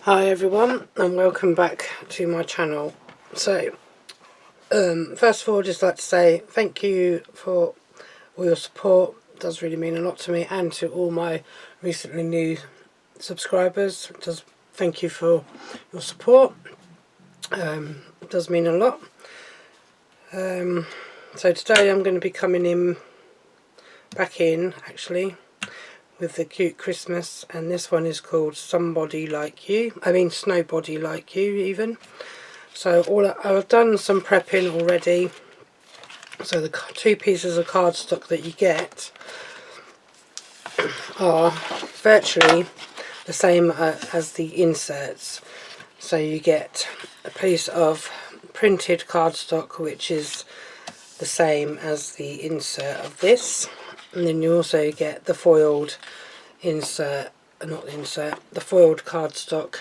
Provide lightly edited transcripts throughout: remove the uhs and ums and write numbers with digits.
Hi everyone, and welcome back to my channel. So first of all, I'd just like to say thank you for all your support. It does really mean a lot to me, and to all my recently new subscribers. Thank you for your support. It does mean a lot. So today I'm going to be coming back in actually with the cute Christmas, and this one is called Snowbody Like You even. So I've done some prepping already. So the two pieces of cardstock that you get are virtually the same as the inserts. So you get a piece of printed cardstock which is the same as the insert of this, and then you also get the foiled the foiled cardstock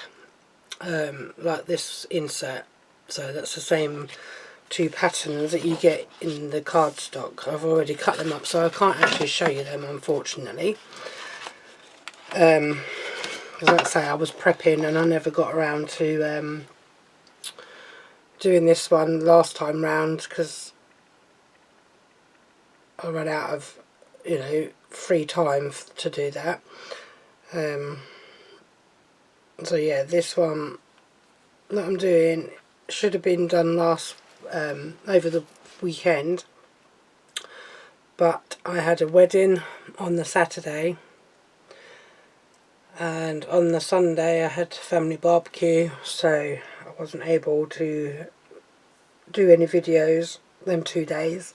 like this insert. So that's the same two patterns that you get in the cardstock. I've already cut them up, so I can't actually show you them, unfortunately. Because like I say, I was prepping and I never got around to doing this one last time round because I ran out of, free time to do that. So yeah, this one that I'm doing should have been done over the weekend, but I had a wedding on the Saturday, and on the Sunday I had family barbecue, so I wasn't able to do any videos them 2 days.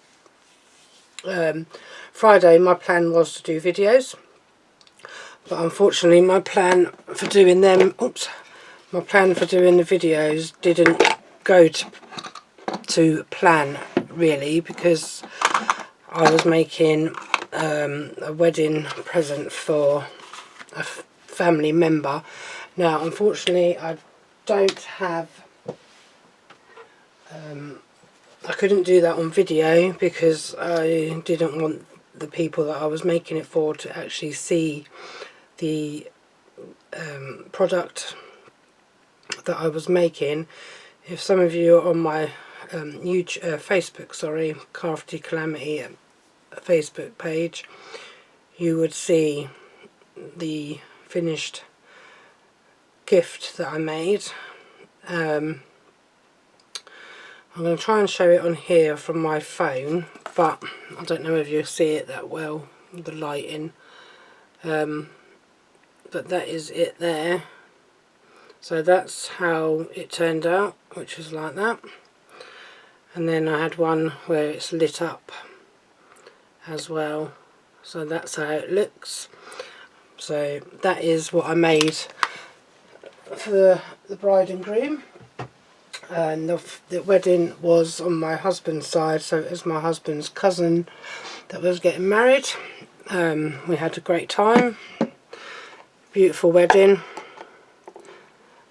Friday my plan was to do videos, but unfortunately my plan for doing the videos didn't go to plan really, because I was making a wedding present for a family member. Now unfortunately I couldn't do that on video because I didn't want the people that I was making it for to actually see the product that I was making. If some of you are on my Facebook, Crafty Calamity Facebook page, you would see the finished gift that I made. I'm going to try and show it on here from my phone, but I don't know if you'll see it that well with the lighting. But that is it there. So that's how it turned out, which was like that. And then I had one where it's lit up as well. So that's how it looks. So that is what I made for the bride and groom. And the wedding was on my husband's side, so it was my husband's cousin that was getting married. We had a great time, beautiful wedding,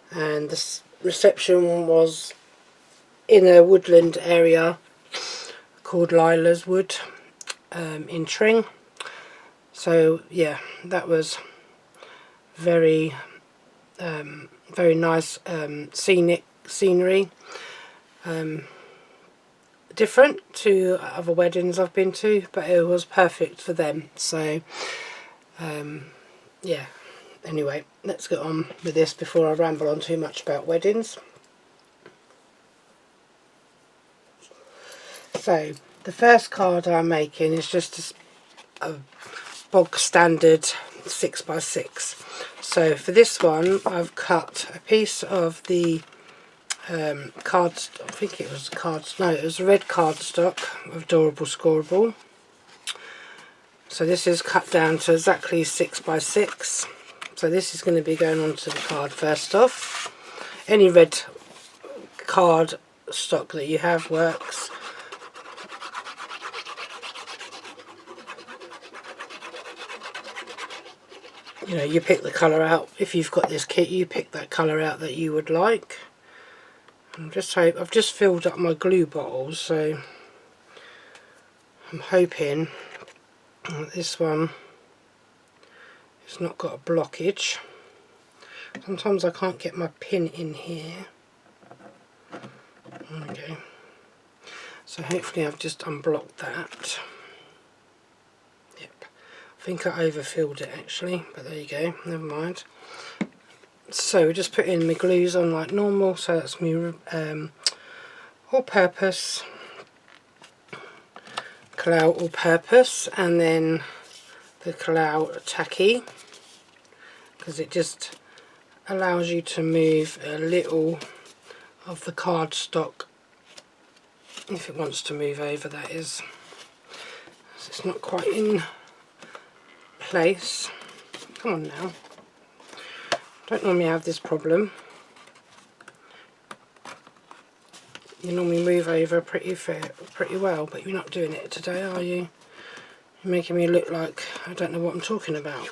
and the reception was in a woodland area called Lila's Wood in Tring. So yeah, that was very nice scenery, different to other weddings I've been to, but it was perfect for them. So yeah, anyway, let's get on with this before I ramble on too much about weddings. So the first card I'm making is just a bog standard 6x6. So for this one I've cut a piece of the cards, I think it was it was red cardstock of Adorable Scoreable. So this is cut down to exactly 6x6. So this is going to be going onto the card first off. Any red card stock that you have works. You pick the colour out. If you've got this kit, you pick that colour out that you would like. I've just filled up my glue bottles, so I'm hoping that this one has not got a blockage. Sometimes I can't get my pin in here. There we go. So hopefully I've just unblocked that. Yep. I think I overfilled it actually, but there you go, never mind. So we just put in my glues on like normal, so that's my all-purpose, Kalau all-purpose, and then the Kalau tacky, because it just allows you to move a little of the cardstock if it wants to move over, that is. So it's not quite in place. Come on now. Don't normally have this problem. You normally move over pretty well, but you're not doing it today, are you? You're making me look like I don't know what I'm talking about.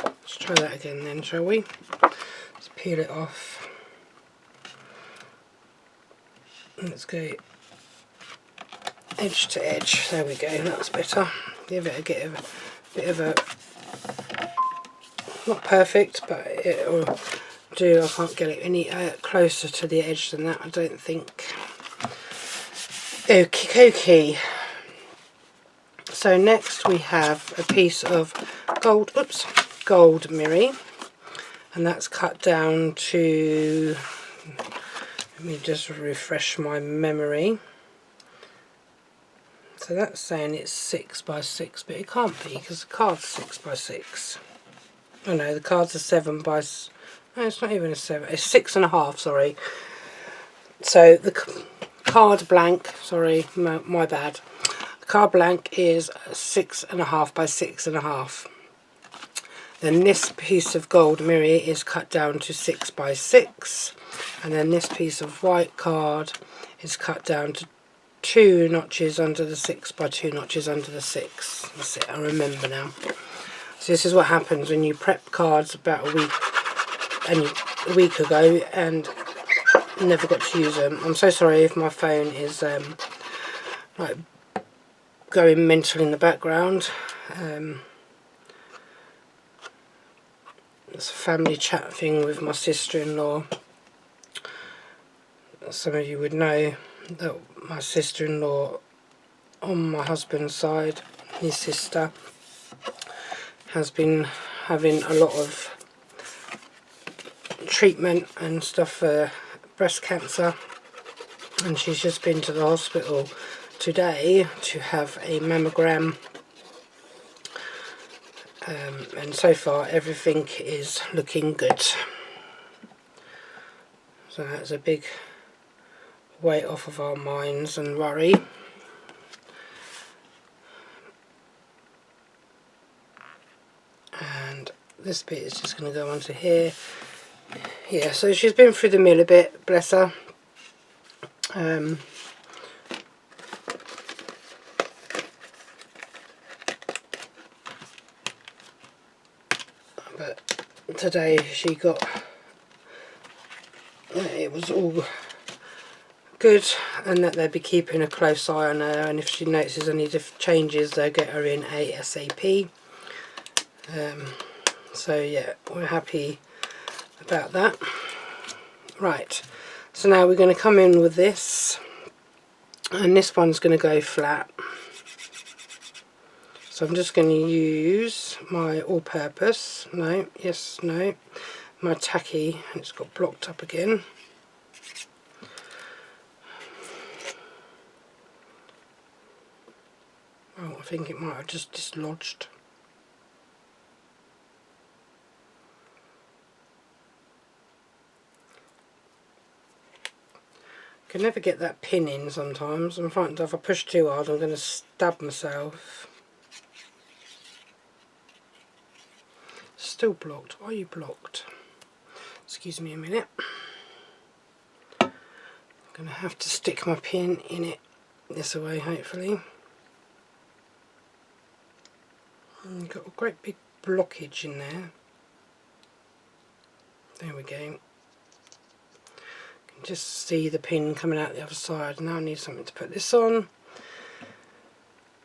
Let's try that again then, shall we? Let's peel it off. Let's go edge to edge. There we go, that's better. Give it a bit of a, not perfect, but it will do. I can't get it any closer to the edge than that, I don't think. Okie. So next we have a piece of gold mirror, and that's cut down to, let me just refresh my memory. So that's saying it's 6 by 6, but it can't be because the card's 6 by 6. Oh no, the cards are 7 by... No, it's not even a 7. It's 6.5, sorry. So the card blank, sorry, my bad. The card blank is 6.5 by 6.5. Then this piece of gold mirror is cut down to 6 by 6. And then this piece of white card is cut down to 2 notches under the 6 by 2 notches under the 6. That's it, I remember now. So this is what happens when you prep cards about a week ago and never got to use them. I'm so sorry if my phone is like going mental in the background. It's a family chat thing with my sister-in-law. Some of you would know that my sister-in-law on my husband's side, his sister, has been having a lot of treatment and stuff for breast cancer, and she's just been to the hospital today to have a mammogram, and so far everything is looking good. So that's a big weight off of our minds and worry. And this bit is just going to go onto here. Yeah, so she's been through the mill a bit, bless her. But today she got, it was all good, and that they'll be keeping a close eye on her, and if she notices any changes they'll get her in ASAP. So yeah, we're happy about that. Right, so now we're going to come in with this, and this one's going to go flat. So I'm just going to use my all-purpose, my tacky, and it's got blocked up again. Oh, I think it might have just dislodged. Can never get that pin in sometimes. I'm frightened if I push too hard I'm going to stab myself. Still blocked. Why are you blocked? Excuse me a minute. I'm going to have to stick my pin in it this way, hopefully. Got a great big blockage in there. There we go. Just see the pin coming out the other side. Now I need something to put this on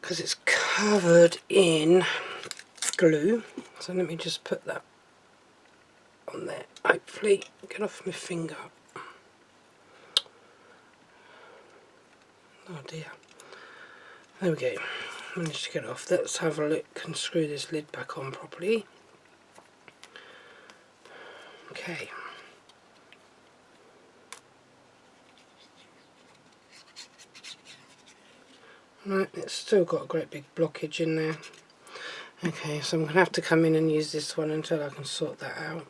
because it's covered in glue. So let me just put that hopefully get off my finger. Oh dear. There we go. Managed to get it off. Let's have a look and screw this lid back on properly. Okay. Right, it's still got a great big blockage in there. Okay, so I'm going to have to come in and use this one until I can sort that out.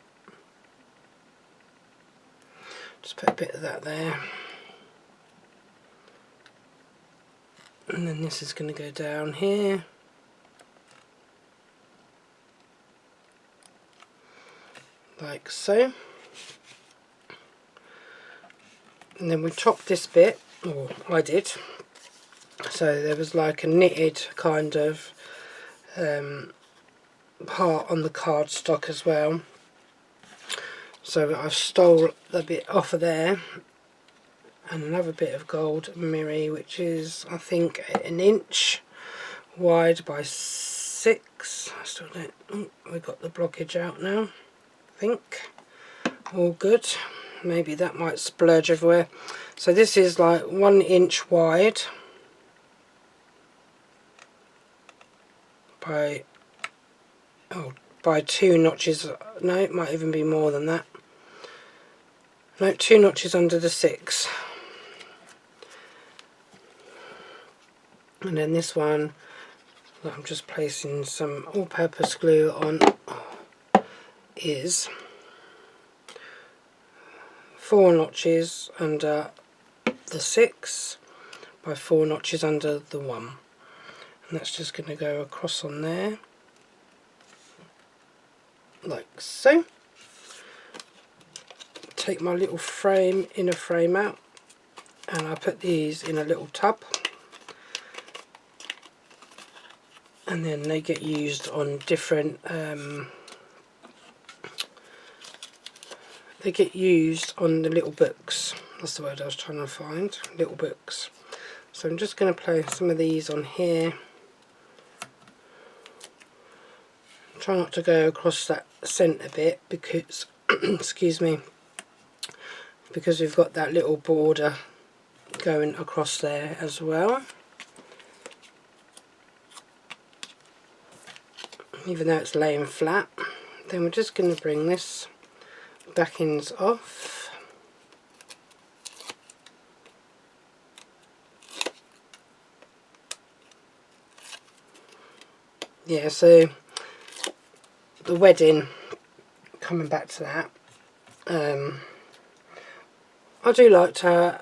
Just put a bit of that there. And then this is going to go down here. Like so. And then we chopped this bit, or I did. So there was like a knitted kind of part on the cardstock as well. So I've stole a bit off of there, and another bit of gold mirror, which is I think 1 inch wide by 6. I still don't. Oh, we got the blockage out now. I think all good. Maybe that might splurge everywhere. So this is like 1 inch wide by 2 notches. No, it might even be more than that. No, 2 notches under the 6. And then this one that I'm just placing some all-purpose glue on is 4 notches under the 6 by 4 notches under the 1. And that's just going to go across on there. Like so. Take my little frame, inner frame out, and I put these in a little tub, and then they get used on different they get used on the little books. That's the word I was trying to find, little books. So I'm just going to place some of these on here. Try not to go across that centre bit because excuse me, because we've got that little border going across there as well. Even though it's laying flat. Then we're just going to bring this backings off. Yeah, so the wedding, coming back to that, I do like to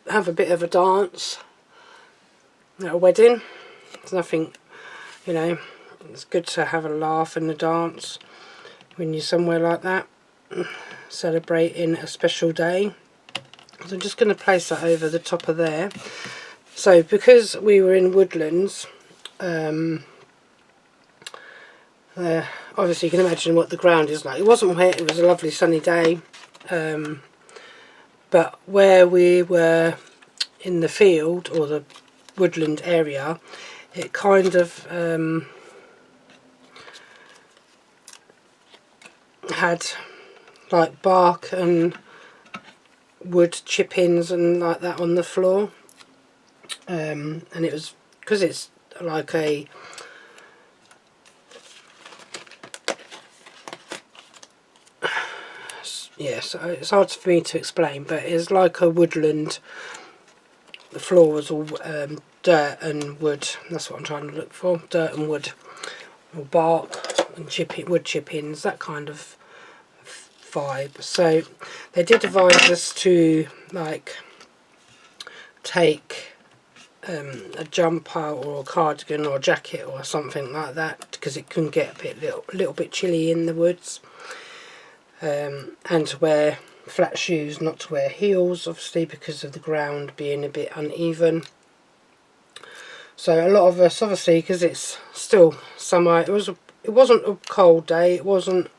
have a bit of a dance at a wedding. There's nothing, you know, it's good to have a laugh and a dance when you're somewhere like that, celebrating a special day. So I'm just going to place that over the top of there. So because we were in woodlands, obviously you can imagine what the ground is like. It wasn't wet, it was a lovely sunny day, but where we were in the field or the woodland area, it kind of had like bark and wood chip-ins and like that on the floor, and it was because it's like a yeah, so it's hard for me to explain, but it's like a woodland. The floor was all dirt and wood. That's what I'm trying to look for. Dirt and wood, or bark and wood chip-ins, that kind of vibe. So they did advise us to like take a jumper or a cardigan or a jacket or something like that, because it can get a little bit chilly in the woods. And to wear flat shoes, not to wear heels, obviously, because of the ground being a bit uneven. So a lot of us, obviously, because it's still summer, it wasn't a cold day, it wasn't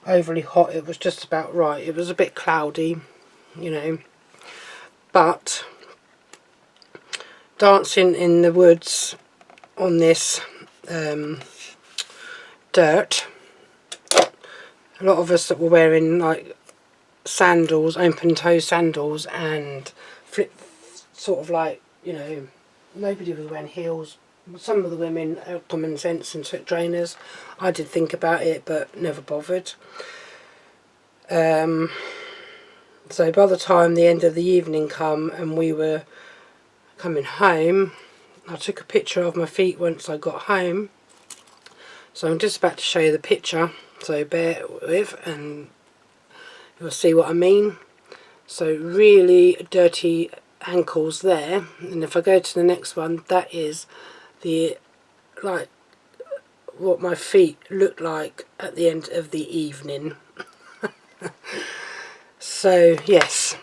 overly hot, it was just about right. It was a bit cloudy, you know, but dancing in the woods on this dirt, a lot of us that were wearing like sandals, open toe sandals, and flip, sort of like, you know, nobody was wearing heels. Some of the women had common sense and took trainers. I did think about it, but never bothered. So by the time the end of the evening come and we were coming home, I took a picture of my feet once I got home. So I'm just about to show you the picture, so bear with and you'll see what I mean. So really dirty ankles there, and if I go to the next one, that is the, like, what my feet look like at the end of the evening. So yes,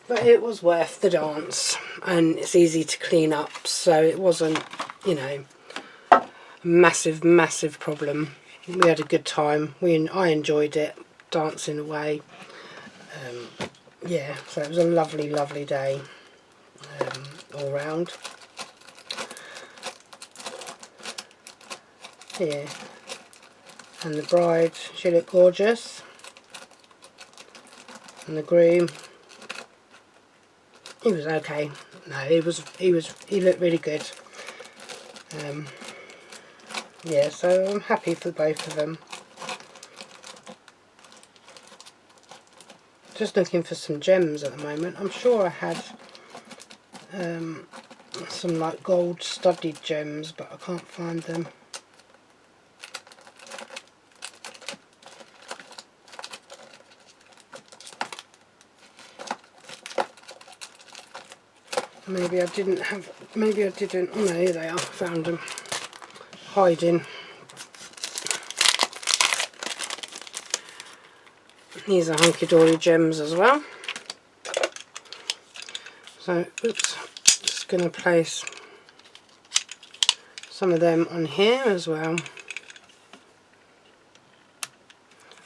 but it was worth the dance, and it's easy to clean up, so it wasn't, you know, a massive problem. We had a good time. I enjoyed it, dancing away. Yeah, so it was a lovely day all round. Yeah, and the bride, she looked gorgeous, and the groom, he was okay. No, he looked really good. Yeah, so I'm happy for both of them. Just looking for some gems at the moment. I'm sure I had some like gold studded gems, but I can't find them. Maybe I didn't. Oh no, here they are. Found them. Hiding. These are Hunkydory gems as well. So, oops, just going to place some of them on here as well.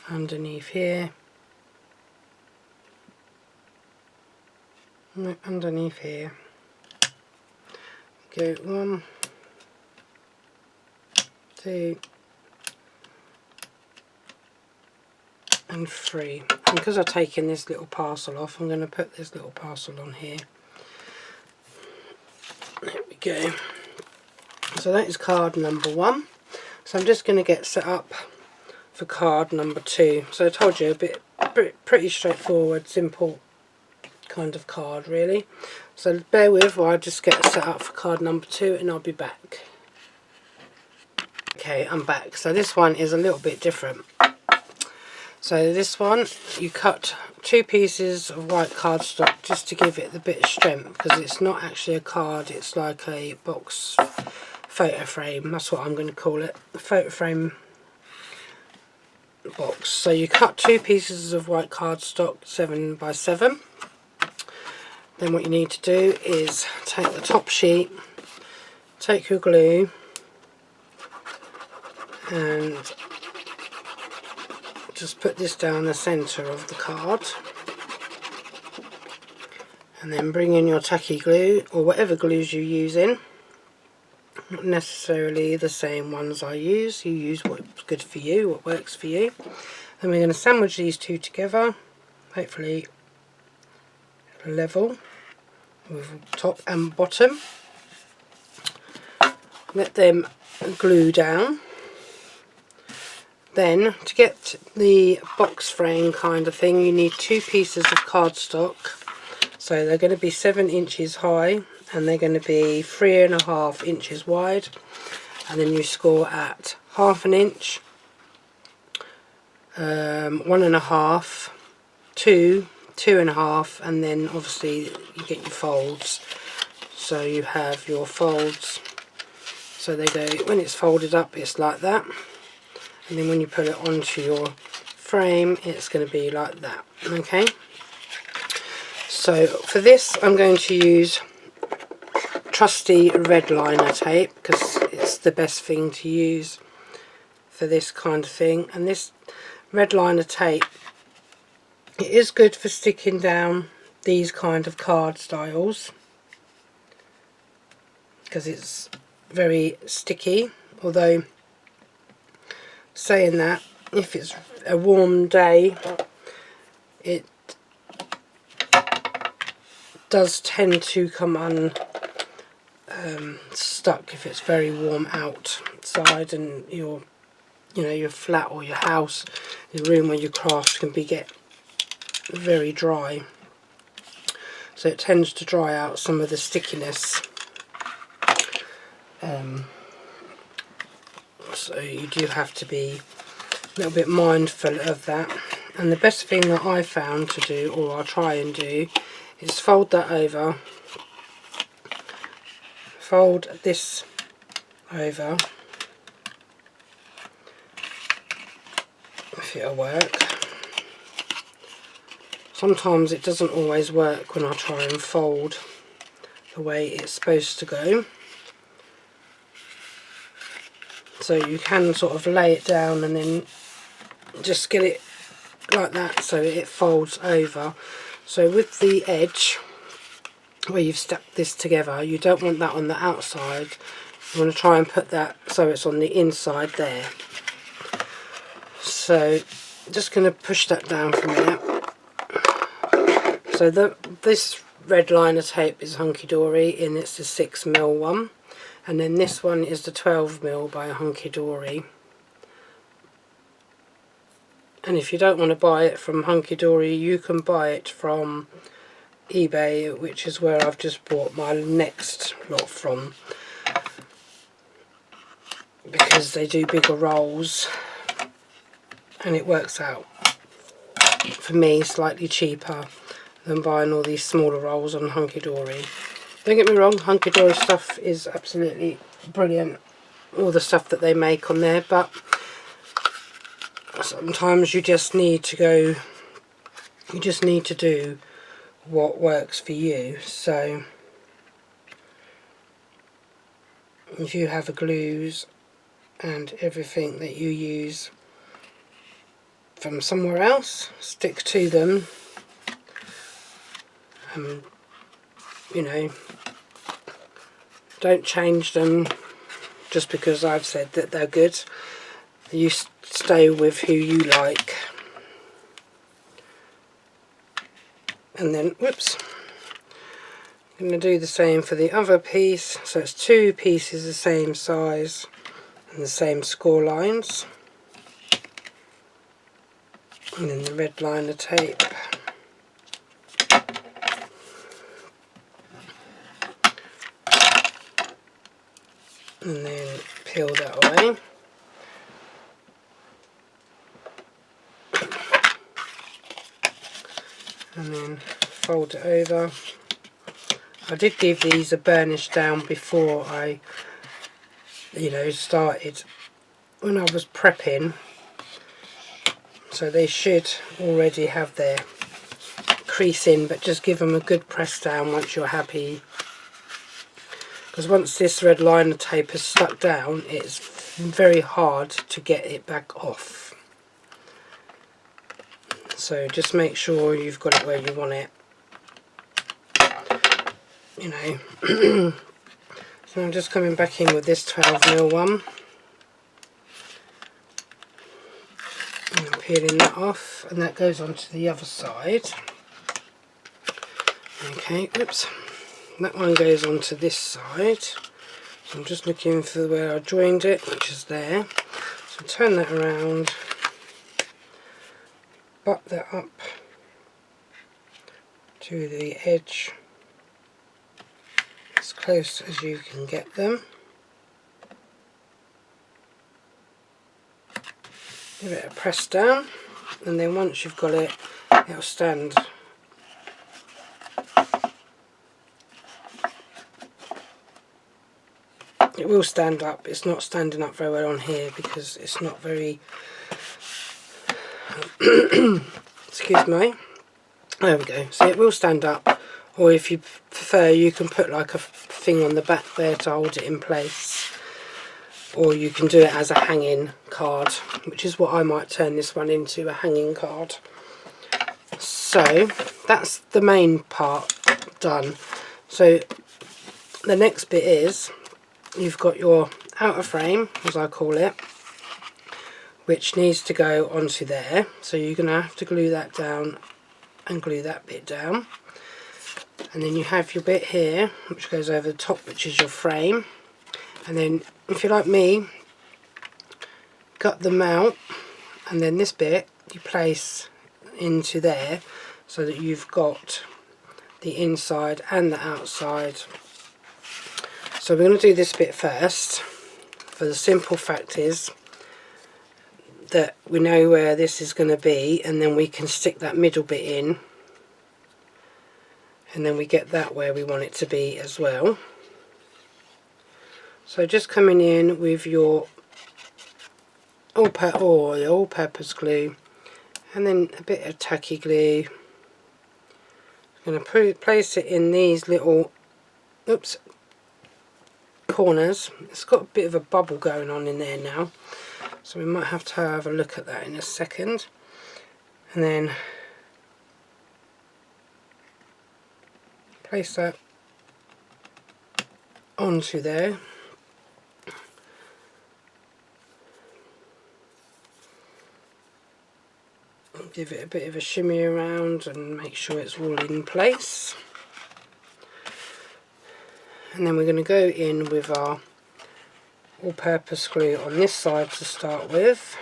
Underneath here. No, underneath here. Go 1, 2, and 3. And because I've taken this little parcel off, I'm going to put this little parcel on here. There we go. So that is card number 1. So I'm just going to get set up for card number 2. So I told you, pretty straightforward, simple kind of card really. So bear with while I just get set up for card number 2 and I'll be back. Okay, I'm back. So this one is a little bit different. So this one, you cut 2 pieces of white cardstock just to give it the bit of strength, because it's not actually a card, it's like a box photo frame. That's what I'm going to call it, a photo frame box. So you cut 2 pieces of white cardstock 7 by 7. Then what you need to do is take the top sheet, take your glue, and just put this down the centre of the card, and then bring in your tacky glue or whatever glues you're using. Not necessarily the same ones I use. You use what's good for you, what works for you. And we're going to sandwich these 2 together, hopefully level with top and bottom. Let them glue down. Then to get the box frame kind of thing, you need 2 pieces of cardstock. So they're going to be 7 inches high and they're going to be 3.5 inches wide, and then you score at 1/2 inch, 1.5, 2, 2.5, and then obviously you get your folds. So you have your folds, so they go, when it's folded up it's like that, and then when you put it onto your frame it's going to be like that. Okay, so for this I'm going to use trusty red liner tape because it's the best thing to use for this kind of thing. And this red liner tape, it is good for sticking down these kind of card styles because it's very sticky, although saying that, if it's a warm day, it does tend to come stuck if it's very warm outside, and your flat or your house, the room where you craft, can get very dry. So it tends to dry out some of the stickiness. So you do have to be a little bit mindful of that. And the best thing that I found to do, or I try and do, is fold that over, fold this over, if it'll work. Sometimes it doesn't always work when I try and fold the way it's supposed to go. So you can sort of lay it down and then just get it like that so it folds over. So with the edge where you've stuck this together, you don't want that on the outside. You want to try and put that so it's on the inside there. So just going to push that down for a minute. So this red liner tape is Hunkydory, and it's the 6mm one. And then this one is the 12mm by Hunkydory. And if you don't want to buy it from Hunkydory, you can buy it from eBay, which is where I've just bought my next lot from, because they do bigger rolls and it works out for me slightly cheaper than buying all these smaller rolls on Hunkydory. Don't get me wrong, Hunkydory stuff is absolutely brilliant, all the stuff that they make on there, but sometimes you just need to do what works for you. So if you have a glues and everything that you use from somewhere else, stick to them. Don't change them just because I've said that they're good. You stay with who you like. And then, whoops, I'm going to do the same for the other piece. So it's two pieces the same size and the same score lines. And then the red liner tape. And then peel that away. And then fold it over. I did give these a burnish down before I started, when I was prepping, so they should already have their crease in, but just give them a good press down once you're happy, because once this red liner tape is stuck down, it's very hard to get it back off. So just make sure you've got it where you want it. So I'm just coming back in with this 12mm one. And I'm peeling that off, and that goes onto the other side. Okay, oops. That one goes onto this side. So I'm just looking for where I joined it, which is there. So turn that around. Butt that up to the edge as close as you can get them. Give it a press down, and then once you've got it, it'll stand. It will stand up. It's not standing up very well on here because it's not very excuse me. There we go. So it will stand up, or if you prefer, you can put like a thing on the back there to hold it in place, or you can do it as a hanging card, which is what I might turn this one into, a hanging card. So that's the main part done. So the next bit is, you've got your outer frame, as I call it, which needs to go onto there, so you're going to have to glue that down and glue that bit down. And then you have your bit here which goes over the top, which is your frame. And then if you're like me, gut them out, and then this bit you place into there so that you've got the inside and the outside. So we're going to do this bit first, for the simple fact is that we know where this is going to be, and then we can stick that middle bit in, and then we get that where we want it to be as well. So just coming in with your all-purpose glue and then a bit of tacky glue. I'm going to place it in these little corners. It's got a bit of a bubble going on in there now, so we might have to have a look at that in a second. And then place that onto there. Give it a bit of a shimmy around and make sure it's all in place. And then we're going to go in with our all-purpose glue on this side to start with.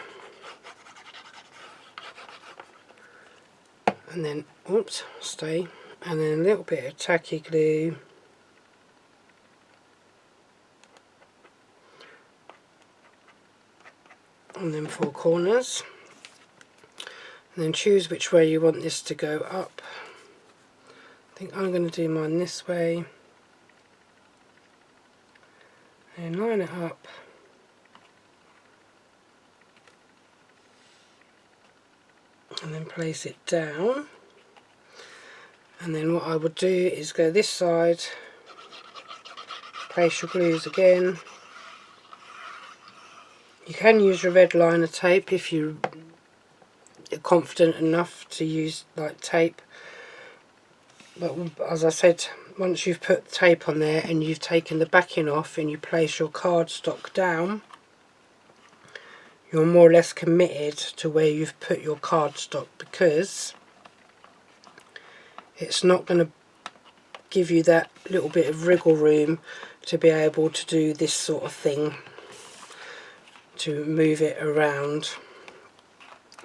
And then, and then a little bit of tacky glue. On them four corners. And then choose which way you want this to go up. I think I'm going to do mine this way. And line it up. And then place it down. And then what I would do is go this side, place your glues again. You can use your red liner tape if you're confident enough to use like tape, but as I said, once you've put tape on there and you've taken the backing off and you place your cardstock down, you're more or less committed to where you've put your cardstock, because it's not going to give you that little bit of wriggle room to be able to do this sort of thing, to move it around.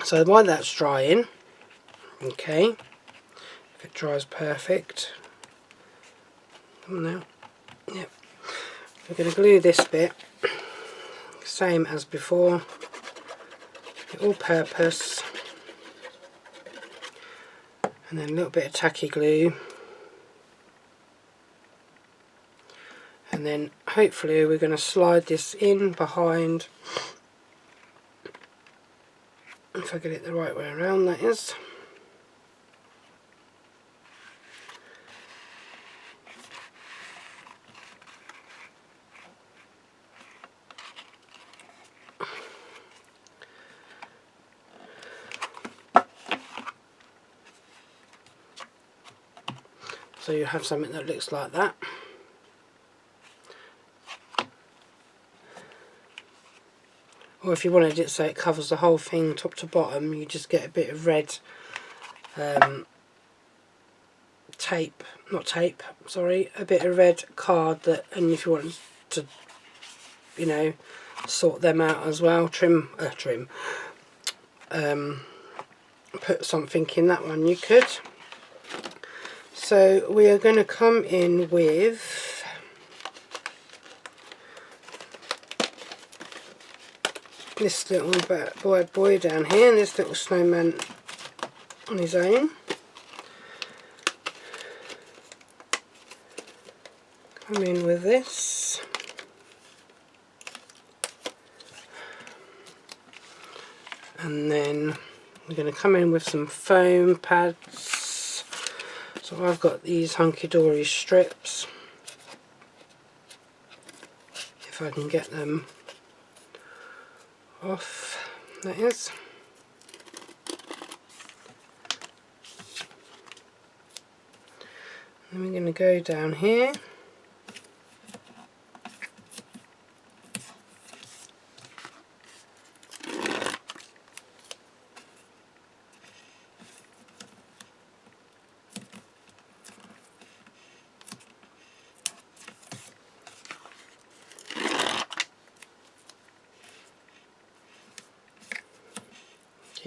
So while that's drying, okay, if it dries perfect, come on now, yep, we're going to glue this bit, same as before, all-purpose, and then a little bit of tacky glue, and then hopefully we're going to slide this in behind. If I get it the right way around, that is. So you have something that looks like that. Or if you wanted it so it covers the whole thing top to bottom, you just get a bit of red a bit of red card, that, and if you want to, you know, sort them out as well, put something in that one, you could. So we are going to come in with this little boy down here, and this little snowman on his own. Come in with this. And then we're going to come in with some foam pads. So I've got these Hunkydory strips. If I can get them off, that is. Then we're going to go down here.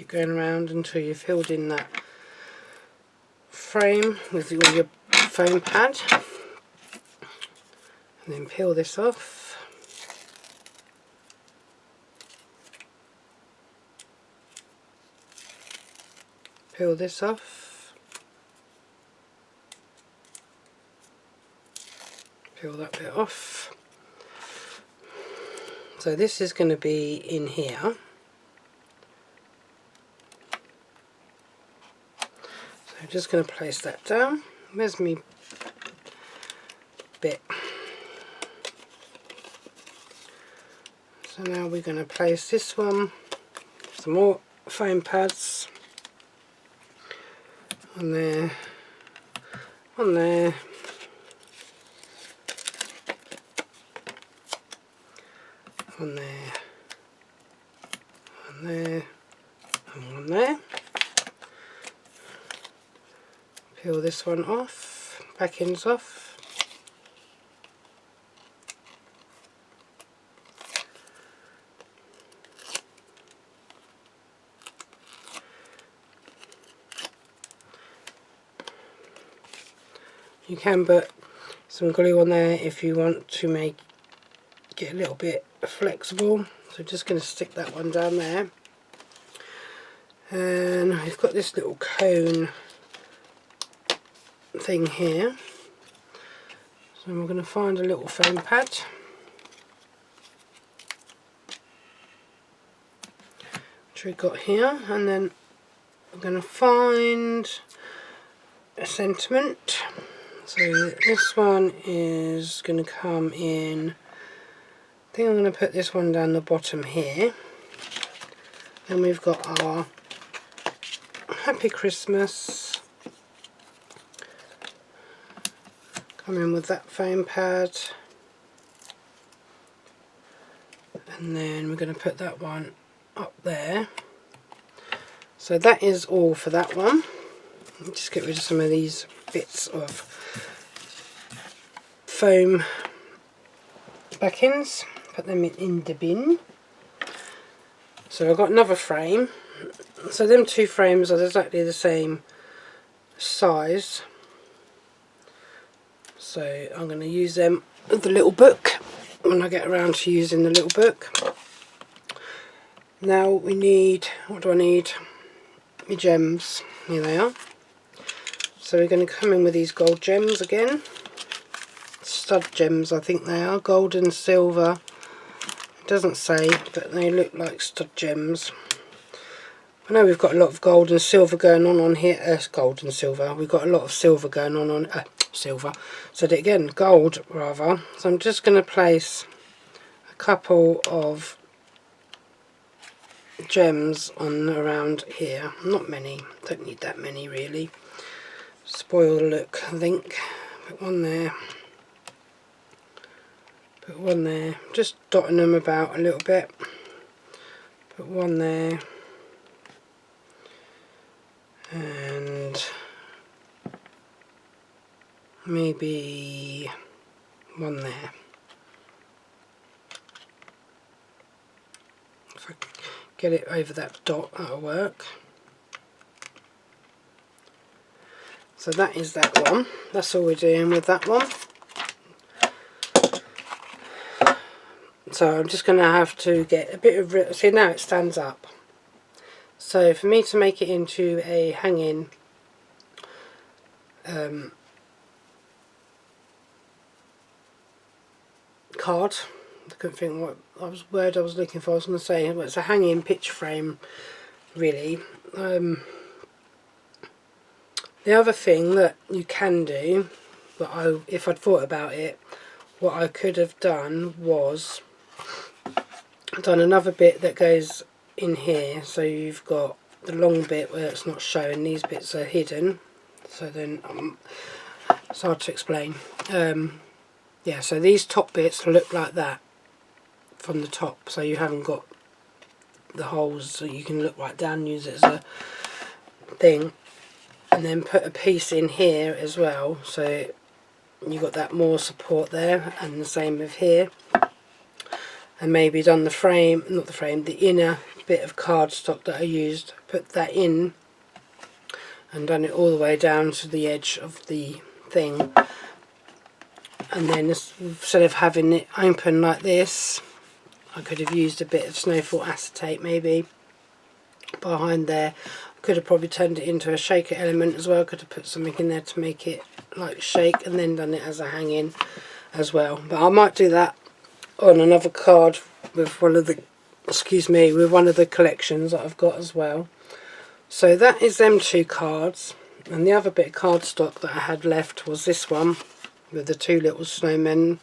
keep going around until you've filled in that frame with all your foam pad, and then peel this off. Peel this off. Peel that bit off. So this is going to be in here. So I'm just going to place that down. Where's me bit? So now we're going to place this one, some more foam pads on there, on there, on there, on there, and on there. Peel this one off, backings off. You can put some glue on there if you want to get a little bit flexible. So just going to stick that one down there. And I've got this little cone thing here. So we're going to find a little foam pad. Which we've got here. And then I'm going to find a sentiment. So this one is going to come in, I think I'm going to put this one down the bottom here. Then we've got our Happy Christmas, come in with that foam pad, and then we're going to put that one up there. So that is all for that one. Just get rid of some of these bits of foam backings, put them in the bin. So I've got another frame. So them two frames are exactly the same size. So I'm going to use them with the little book when I get around to using the little book. Now we need, what do I need? My gems. Here they are. So we're going to come in with these gold gems again. Stud gems, I think they are. Gold and silver. It doesn't say, but they look like stud gems. I know we've got a lot of gold and silver going on here. Gold and silver. We've got a lot of silver going on silver. So again, gold rather. So I'm just going to place a couple of gems on around here. Not many. Don't need that many really. Spoil the look, I think. Put one there. Put one there. Just dotting them about a little bit. Put one there. And maybe one there. If I get it over that dot, that'll work. So that is that one. That's all we're doing with that one. So I'm just going to have to get a bit of... See, now it stands up. So for me to make it into a hanging card, I couldn't think what word I was looking for. I was going to say, well, it's a hanging picture frame, really. The other thing that you can do, but if I'd thought about it, what I could have done was done another bit that goes in here. So you've got the long bit where it's not showing, these bits are hidden. So then it's hard to explain. Yeah, so these top bits look like that from the top. So you haven't got the holes, so you can look right down and use it as a thing. And then put a piece in here as well, so you've got that more support there, and the same with here. And maybe done the frame, not the frame, the inner bit of cardstock that I used, put that in and done it all the way down to the edge of the thing, and then instead of having it open like this, I could have used a bit of snowfall acetate maybe behind there. I could have probably turned it into a shaker element as well. I could have put something in there to make it like shake and then done it as a hanging as well, but I might do that on another card with one of the, excuse me, with one of the collections that I've got as well. So that is them 2 cards, and the other bit of cardstock that I had left was this one with the 2 little snowmen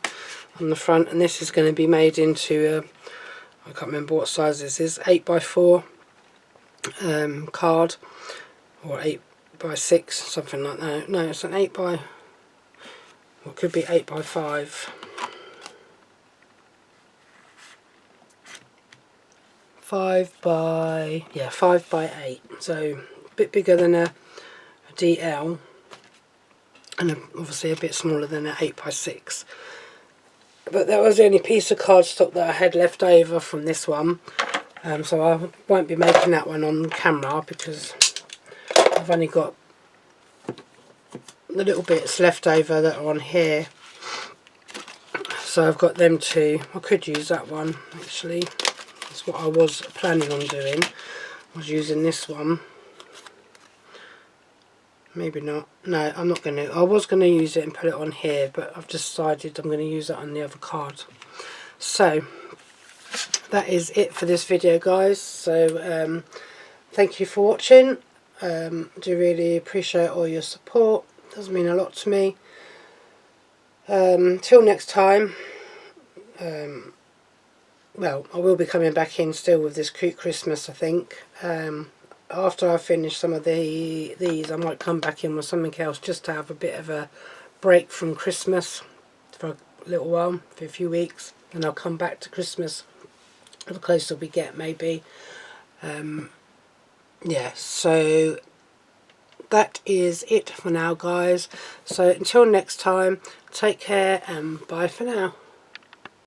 on the front, and this is going to be made into a, I can't remember what size this is, 8x4 card, or 8x6, something like that. No, it's an 8x, well, it could be 8x5. 5x8, so a bit bigger than a DL, and obviously a bit smaller than an 8x6. But that was the only piece of cardstock that I had left over from this one, so I won't be making that one on camera because I've only got the little bits left over that are on here. So I've got them 2. I could use that one actually. That's what I was planning on doing. I was using this one. Maybe not. No, I'm not going to. I was going to use it and put it on here, but I've decided I'm going to use it on the other card. So that is it for this video, guys. So thank you for watching. Do really appreciate all your support. It does mean a lot to me. Till next time. Well, I will be coming back in still with this cute Christmas, I think. After I finish some of these, I might come back in with something else just to have a bit of a break from Christmas for a little while, for a few weeks. And I'll come back to Christmas the closer we get, maybe. Yeah, so that is it for now, guys. So until next time, take care and bye for now.